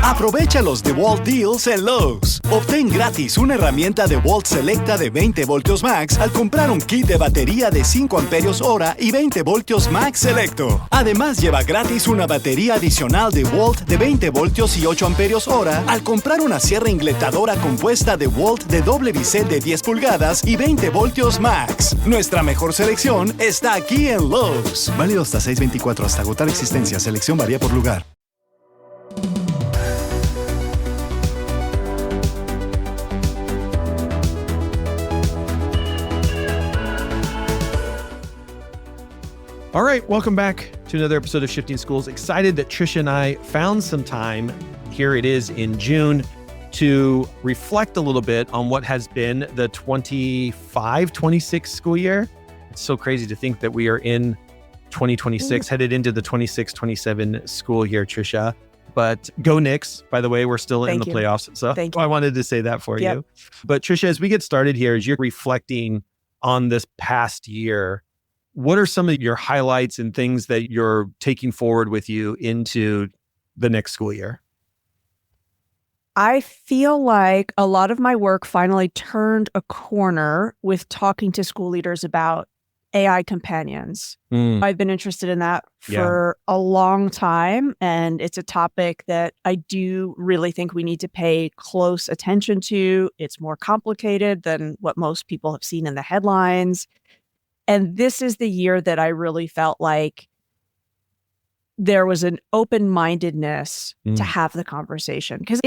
Aprovecha los DeWalt Deals en Lowe's. Obtén gratis una herramienta DeWalt Selecta de 20 voltios max al comprar un kit de batería de 5 amperios hora y 20 voltios max selecto. Además, lleva gratis una batería adicional DeWalt de 20 voltios y 8 amperios hora al comprar una sierra ingletadora compuesta DeWalt de doble bisel de 10 pulgadas y 20 voltios max. Nuestra mejor selección está aquí en Lowe's. Válido hasta 6/24 hasta agotar existencia. Selección varía por lugar. All right, welcome back to another episode of Shifting Schools. Excited that Tricia and I found some time, here it is in June, to reflect a little bit on what has been the 25-26 school year. It's so crazy to think that we are in 2026, headed into the 26-27 school year, Tricia. But go Knicks, by the way, we're still in the playoffs. So I wanted to say that for you. But Tricia, as we get started here, as you're reflecting on this past year, what are some of your highlights and things that you're taking forward with you into the next school year? I feel like a lot of my work finally turned a corner with talking to school leaders about AI companions. I've been interested in that for a long time, and it's a topic that I do really think we need to pay close attention to. It's more complicated than what most people have seen in the headlines. And this is the year that I really felt like there was an open-mindedness to have the conversation. Because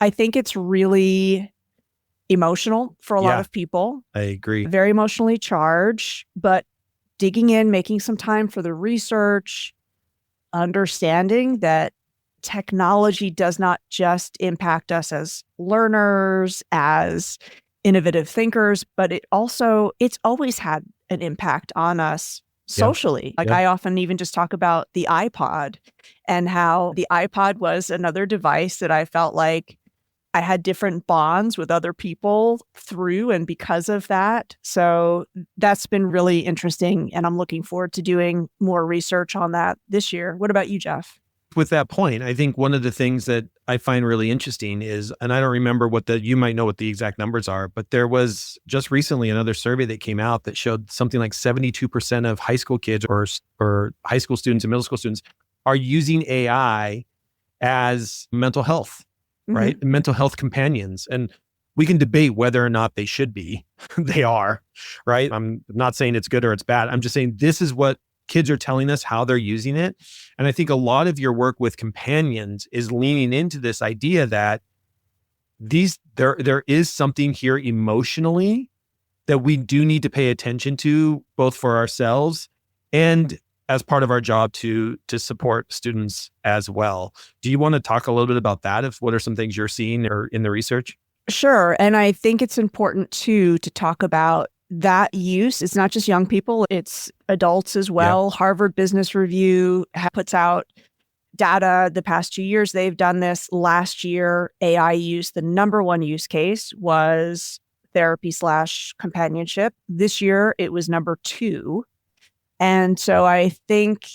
I think it's really emotional for a lot of people. I agree. Very emotionally charged, but digging in, making some time for the research, understanding that technology does not just impact us as learners, as innovative thinkers, but it's always had an impact on us socially. I often even just talk about the iPod and how the iPod was another device that I felt like I had different bonds with other people through and because of that. So that's been really interesting, and I'm looking forward to doing more research on that this year. What about you, Jeff? With that point, I think one of the things that I find really interesting is, and I don't remember you might know what the exact numbers are, but there was just recently another survey that came out that showed something like 72% of high school kids or high school students and middle school students are using AI as mental health, right? Mental health companions. And we can debate whether or not they should be. They are, right? I'm not saying it's good or it's bad. I'm just saying this is what kids are telling us how they're using it. And I think a lot of your work with companions is leaning into this idea that there is something here emotionally that we do need to pay attention to, both for ourselves and as part of our job to support students as well. Do you want to talk a little bit about that? What are some things you're seeing or in the research? Sure. And I think it's important too to talk about that use. It's not just young people, it's adults as well. Harvard Business Review puts out data the past 2 years. They've done this. Last year, AI use, the number one use case was therapy/companionship. This year, it was number 2. And so I think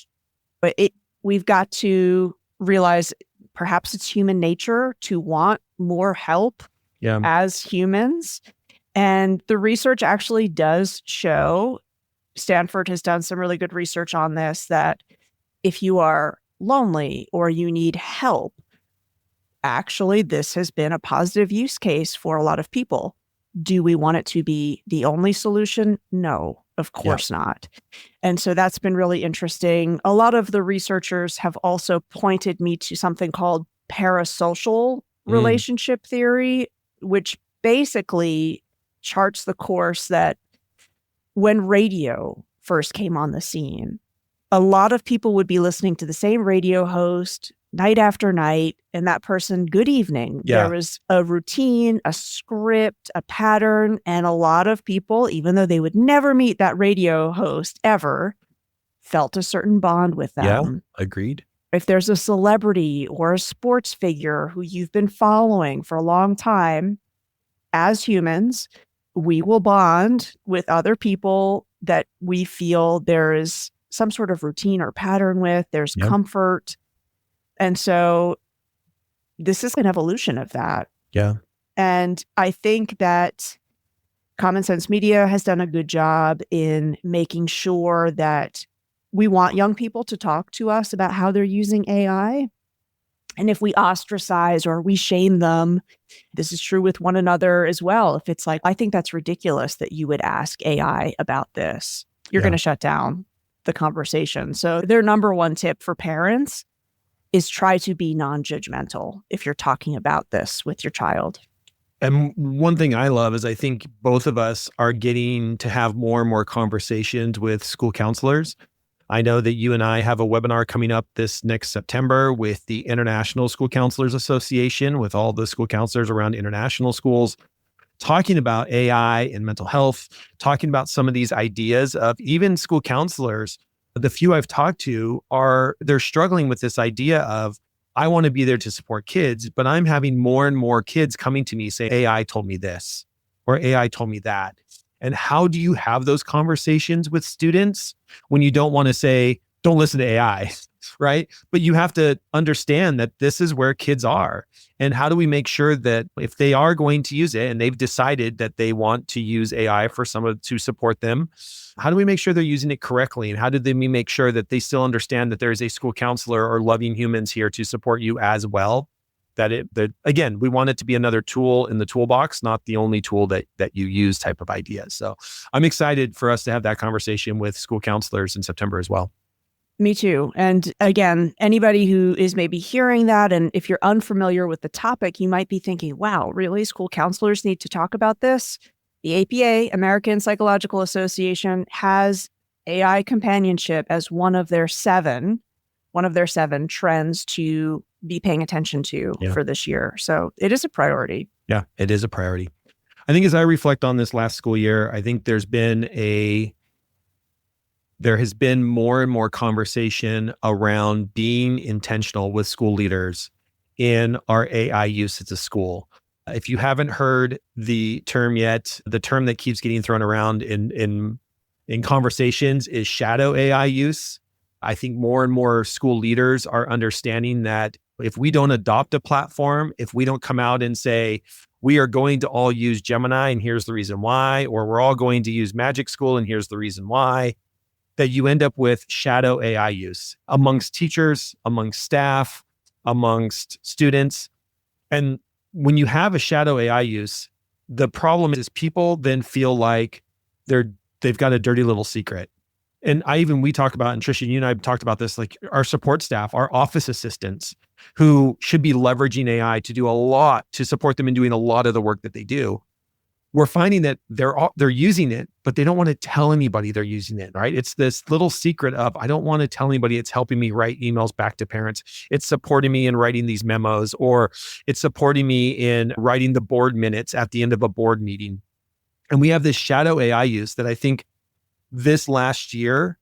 we've got to realize perhaps it's human nature to want more help as humans. And the research actually does show, Stanford has done some really good research on this, that if you are lonely or you need help, actually this has been a positive use case for a lot of people. Do we want it to be the only solution? No, of course not. And so that's been really interesting. A lot of the researchers have also pointed me to something called parasocial relationship theory, which basically charts the course that when radio first came on the scene, a lot of people would be listening to the same radio host night after night, and that person, good evening. There was a routine, a script, a pattern, and a lot of people, even though they would never meet that radio host ever, felt a certain bond with them. Yeah, agreed. If there's a celebrity or a sports figure who you've been following for a long time, as humans, we will bond with other people that we feel there is some sort of routine or pattern with. There's comfort. And so this is an evolution of that. Yeah. And I think that Common Sense Media has done a good job in making sure that we want young people to talk to us about how they're using AI. And if we ostracize or we shame them, this is true with one another as well. If it's like, I think that's ridiculous that you would ask AI about this, you're going to shut down the conversation. So their number one tip for parents is try to be non-judgmental if you're talking about this with your child. And one thing I love is I think both of us are getting to have more and more conversations with school counselors. I know that you and I have a webinar coming up this next September with the International School Counselors Association, with all the school counselors around international schools, talking about AI and mental health, talking about some of these ideas of even school counselors. The few I've talked to they're struggling with this idea of, I want to be there to support kids, but I'm having more and more kids coming to me saying, AI told me this, or AI told me that. And how do you have those conversations with students when you don't want to say, don't listen to AI, right? But you have to understand that this is where kids are. And how do we make sure that if they are going to use it and they've decided that they want to use AI for someone to support them, how do we make sure they're using it correctly? And how do we make sure that they still understand that there is a school counselor or loving humans here to support you as well? That again, we want it to be another tool in the toolbox, not the only tool that you use type of ideas. So I'm excited for us to have that conversation with school counselors in September as well. Me too. And again, anybody who is maybe hearing that, and if you're unfamiliar with the topic, you might be thinking, wow, really? School counselors need to talk about this? The APA, American Psychological Association, has AI companionship as one of their seven trends to be paying attention to for this year. So it is a priority. Yeah, it is a priority. I think as I reflect on this last school year, I think there has been more and more conversation around being intentional with school leaders in our AI use at the school. If you haven't heard the term yet, the term that keeps getting thrown around in conversations is shadow AI use. I think more and more school leaders are understanding that if we don't adopt a platform, if we don't come out and say, we are going to all use Gemini and here's the reason why, or we're all going to use Magic School and here's the reason why, that you end up with shadow AI use amongst teachers, amongst staff, amongst students. And when you have a shadow AI use, the problem is people then feel like they've got a dirty little secret. And we talk about, and Tricia, you and I have talked about this, like our support staff, our office assistants who should be leveraging AI to do a lot to support them in doing a lot of the work that they do. We're finding that they're using it, but they don't want to tell anybody they're using it, right? It's this little secret of, I don't want to tell anybody it's helping me write emails back to parents. It's supporting me in writing these memos, or it's supporting me in writing the board minutes at the end of a board meeting. And we have this shadow AI use that I think this last year,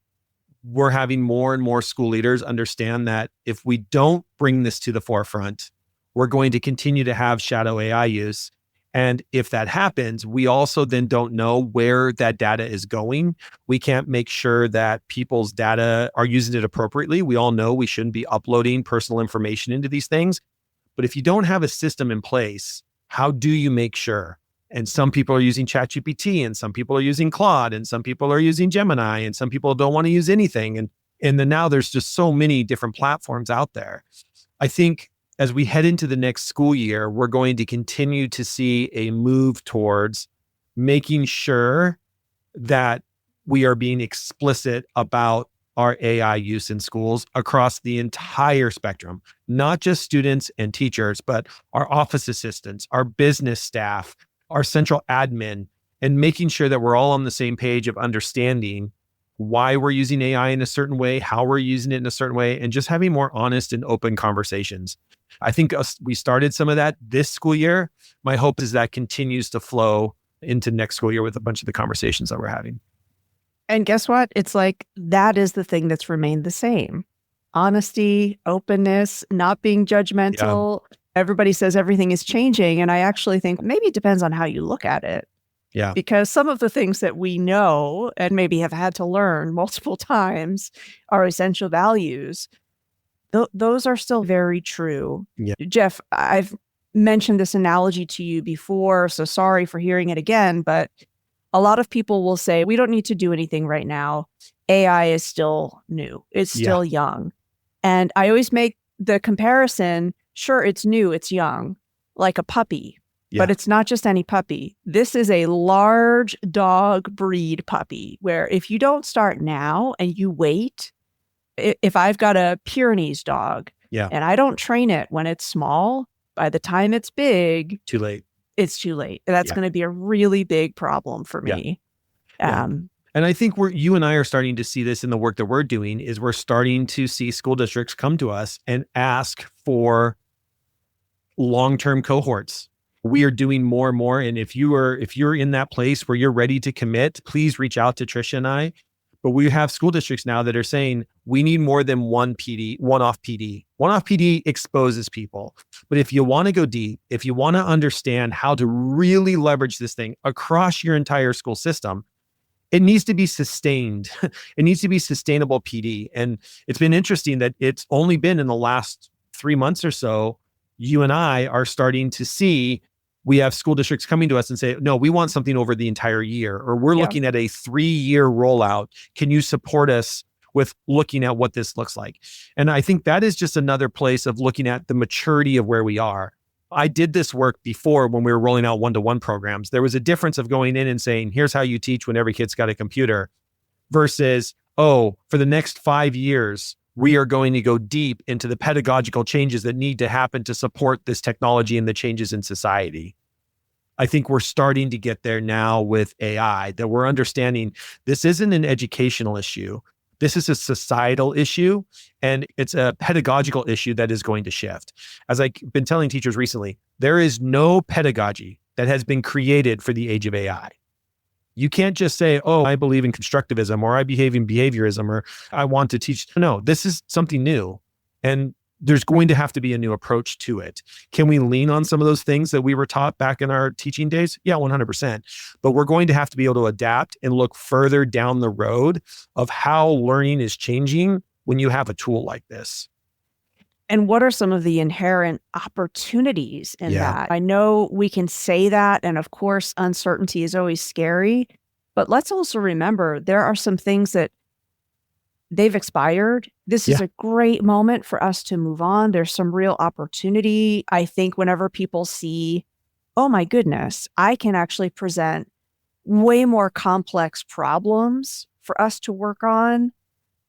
we're having more and more school leaders understand that if we don't bring this to the forefront, we're going to continue to have shadow AI use. And if that happens, we also then don't know where that data is going. We can't make sure that people's data are using it appropriately. We all know we shouldn't be uploading personal information into these things. But if you don't have a system in place, how do you make sure? And some people are using ChatGPT, and some people are using Claude, and some people are using Gemini, and some people don't want to use anything. And then now there's just so many different platforms out there. I think as we head into the next school year, we're going to continue to see a move towards making sure that we are being explicit about our AI use in schools across the entire spectrum, not just students and teachers, but our office assistants, our business staff, our central admin, and making sure that we're all on the same page of understanding why we're using AI in a certain way, how we're using it in a certain way, and just having more honest and open conversations. I think we started some of that this school year. My hope is that continues to flow into next school year with a bunch of the conversations that we're having. And guess what? It's like, that is the thing that's remained the same. Honesty, openness, not being judgmental. Yeah. Everybody says everything is changing. And I actually think maybe it depends on how you look at it. Yeah. Because some of the things that we know and maybe have had to learn multiple times are essential values. Those are still very true. Yeah. Jeff, I've mentioned this analogy to you before, so sorry for hearing it again, but a lot of people will say, we don't need to do anything right now. AI is still new. It's still young. And I always make the comparison, sure, it's new, it's young, like a puppy, but it's not just any puppy. This is a large dog breed puppy where if you don't start now and you wait, if I've got a Pyrenees dog and I don't train it when it's small, by the time it's big, too late. It's too late. That's going to be a really big problem for me. And I think you and I are starting to see this in the work that we're doing, is we're starting to see school districts come to us and ask for long-term cohorts. We are doing more and more. And if you're in that place where you're ready to commit, please reach out to Tricia and I. But we have school districts now that are saying we need more than one PD, one-off PD. One-off PD exposes people. But if you want to go deep, if you want to understand how to really leverage this thing across your entire school system, it needs to be sustained. It needs to be sustainable PD. And it's been interesting that it's only been in the last 3 months or so, you and I are starting to see, we have school districts coming to us and say, no, we want something over the entire year, or we're looking at a 3-year rollout. Can you support us with looking at what this looks like? And I think that is just another place of looking at the maturity of where we are. I did this work before when we were rolling out one-to-one programs. There was a difference of going in and saying, here's how you teach when every kid's got a computer, versus, oh, for the next 5 years, we are going to go deep into the pedagogical changes that need to happen to support this technology and the changes in society. I think we're starting to get there now with AI, that we're understanding this isn't an educational issue. This is a societal issue, and it's a pedagogical issue that is going to shift. As I've been telling teachers recently, there is no pedagogy that has been created for the age of AI. You can't just say, oh, I believe in constructivism, or I behave in behaviorism, or I want to teach. No, this is something new. And there's going to have to be a new approach to it. Can we lean on some of those things that we were taught back in our teaching days? Yeah, 100%. But we're going to have to be able to adapt and look further down the road of how learning is changing when you have a tool like this. And what are some of the inherent opportunities in that? I know we can say that, and of course, uncertainty is always scary, but let's also remember there are some things that they've expired. This is a great moment for us to move on. There's some real opportunity. I think whenever people see, oh my goodness, I can actually present way more complex problems for us to work on,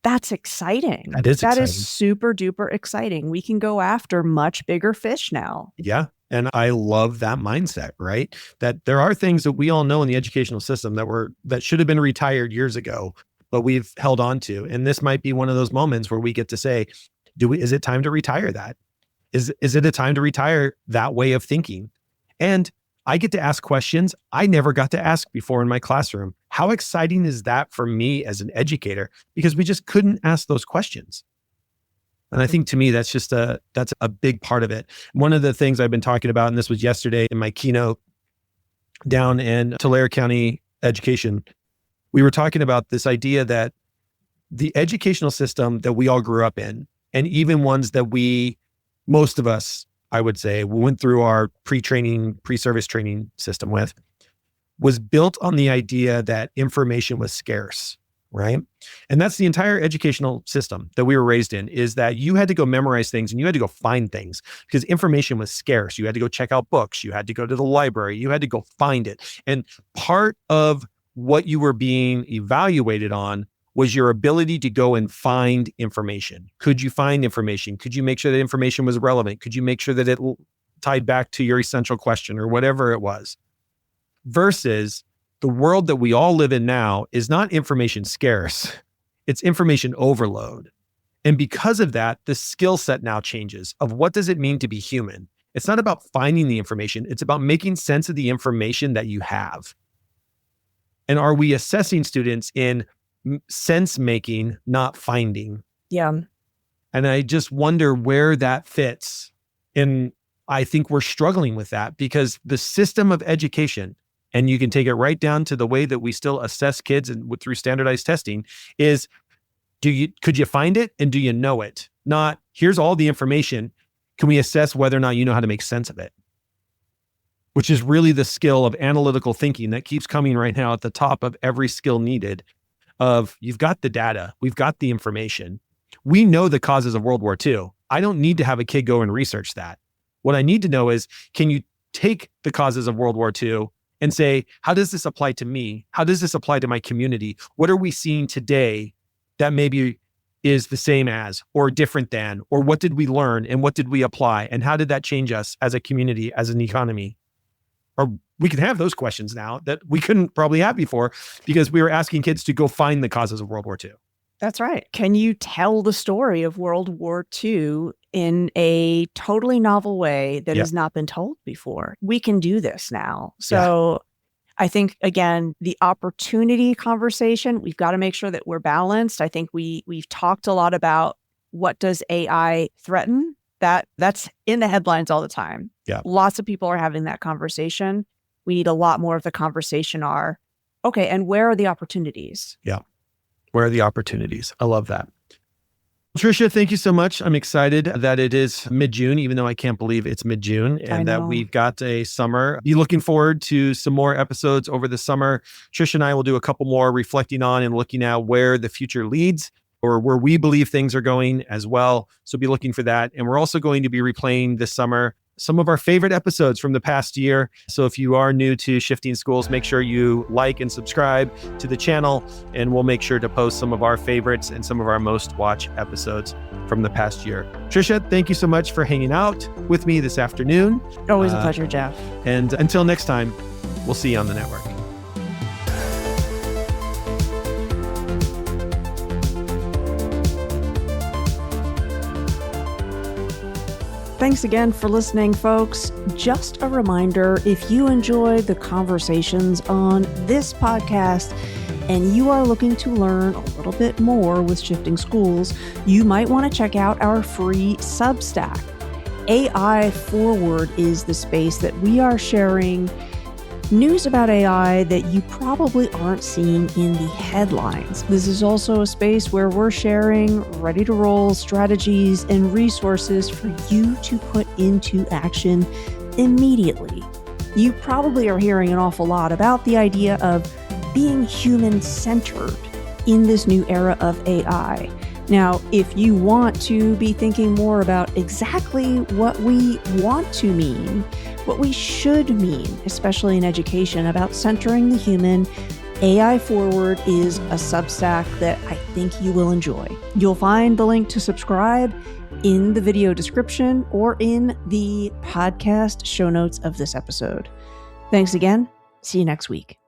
that's exciting. That is exciting. That is super duper exciting. We can go after much bigger fish now. Yeah. And I love that mindset, right? That there are things that we all know in the educational system that should have been retired years ago, but we've held on to. And this might be one of those moments where we get to say, is it time to retire that? Is it a time to retire that way of thinking? And I get to ask questions I never got to ask before in my classroom. How exciting is that for me as an educator? Because we just couldn't ask those questions. And I think to me, that's a big part of it. One of the things I've been talking about, and this was yesterday in my keynote down in Tulare County Education, we were talking about this idea that the educational system that we all grew up in, and even ones that most of us, I would say, we went through our pre-service training system with, was built on the idea that information was scarce, right? And that's the entire educational system that we were raised in, is that you had to go memorize things and you had to go find things because information was scarce. You had to go check out books. You had to go to the library. You had to go find it. And part of what you were being evaluated on was your ability to go and find information. Could you find information? Could you make sure that information was relevant? Could you make sure that it tied back to your essential question or whatever it was? Versus the world that we all live in now is not information scarce. It's information overload. And because of that, the skill set now changes of what does it mean to be human? It's not about finding the information. It's about making sense of the information that you have. And are we assessing students in sense making, not finding? Yeah. And I just wonder where that fits. And I think we're struggling with that because the system of education, and you can take it right down to the way that we still assess kids and through standardized testing, is could you find it and do you know it? Not here's all the information. Can we assess whether or not you know how to make sense of it? Which is really the skill of analytical thinking that keeps coming right now at the top of every skill needed. Of you've got the data, we've got the information. We know the causes of World War II. I don't need to have a kid go and research that. What I need to know is, can you take the causes of World War II and say, how does this apply to me? How does this apply to my community? What are we seeing today that maybe is the same as, or different than, or what did we learn and what did we apply? And how did that change us as a community, as an economy? Or we can have those questions now that we couldn't probably have before because we were asking kids to go find the causes of World War II. That's right. Can you tell the story of World War II in a totally novel way that has not been told before? We can do this now. So I think, again, the opportunity conversation, we've got to make sure that we're balanced. I think we've talked a lot about what does AI threaten? That's in the headlines all the time. Yeah. Lots of people are having that conversation. We need a lot more of the conversation okay, and where are the opportunities? Yeah. Where are the opportunities? I love that. Tricia, thank you so much. I'm excited that it is mid-June, even though I can't believe it's mid-June, and that we've got a summer. Be looking forward to some more episodes over the summer. Tricia and I will do a couple more reflecting on and looking at where the future leads, or where we believe things are going as well. So be looking for that. And we're also going to be replaying this summer some of our favorite episodes from the past year. So if you are new to Shifting Schools, make sure you like and subscribe to the channel, and we'll make sure to post some of our favorites and some of our most watched episodes from the past year. Tricia, thank you so much for hanging out with me this afternoon. Always a pleasure, Jeff. And until next time, we'll see you on the network. Thanks again for listening, folks. Just a reminder, if you enjoy the conversations on this podcast and you are looking to learn a little bit more with Shifting Schools, you might want to check out our free Substack. AI Forward is the space that we are sharing news about AI that you probably aren't seeing in the headlines. This is also a space where we're sharing ready-to-roll strategies and resources for you to put into action immediately. You probably are hearing an awful lot about the idea of being human-centered in this new era of AI. Now, if you want to be thinking more about exactly what we want to mean, what we should mean, especially in education, about centering the human, AI Forward is a Substack that I think you will enjoy. You'll find the link to subscribe in the video description or in the podcast show notes of this episode. Thanks again. See you next week.